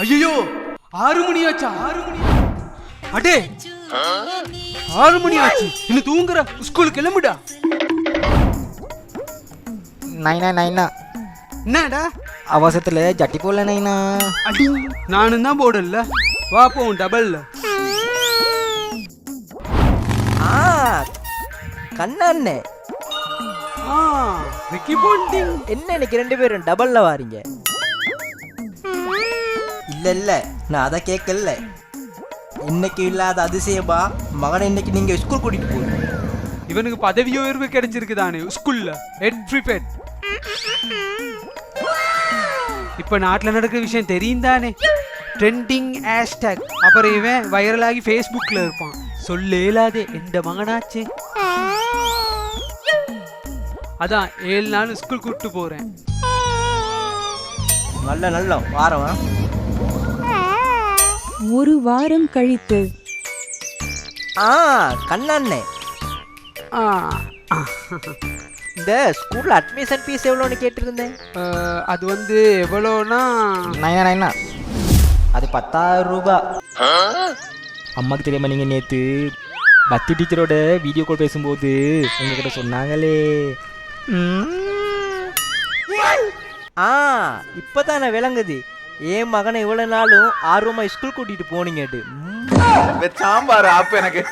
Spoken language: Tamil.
ஐயோ 6 மணி ஆச்சா? 6 மணி அடே 6 மணி ஆச்சு, இன்னும் தூங்குற? ஸ்கூலுக்கு கிளம்புடா. நைனா நைனா என்னடா அவசரத்துல ஜட்டி போடல நைனா. அடி நானும் தான் போடல. வா போவோம் டபுள்ல. கண்ணாண்ணே விக்கி போண்டிங். என்ன இன்னைக்கு 2 பேரும் டபுள்ல வாரீங்க? இல்ல நான் அதை கேட்கல. இன்னைக்கு இல்லாத அதிசயமா மகனை இன்னைக்கு நீங்க ஸ்கூல் கூட்டிட்டு போறீங்க. இவனுக்கு பதவி உயர்வு கிடைச்சிருக்குதானே ஸ்கூல்ல, ஹெட் ப்ரிஃபெக்ட். இப்ப நாட்டுல நடக்கிற விஷயம் தெரியும் தானே, ட்ரெண்டிங் ஹேஷ்டாக். அப்புறம் இவன் வைரலாகி ஃபேஸ்புக்ல இருப்பான். சொல்லேலாதே எந்த மகனாச்சே. அதான் 7 நாள் ஸ்கூல் கூப்பிட்டு போறேன். நல்ல வாரம். 1 வாரம் கழித்து. கண்ணாண்ணே, இந்த ஸ்கூல்ல அட்மிஷன் ஃபீஸ் எவ்வளோன்னு கேட்டிருந்தேன். அது வந்து எவ்வளோனா நைனா அது 10,000 ரூபாய். அம்மாக்கு தெரியாம நீங்க நேத்து பக்தி டீச்சரோட வீடியோ கால் பேசும்போது உங்ககிட்ட சொன்னாங்களே. இப்பதானே விளங்குது என் மகனை இவ்வளவு நாளும் ஆர்வமா ஸ்கூல் கூட்டிட்டு போனீங்கட்டு. சாம்பார் ஆப்பு எனக்கு.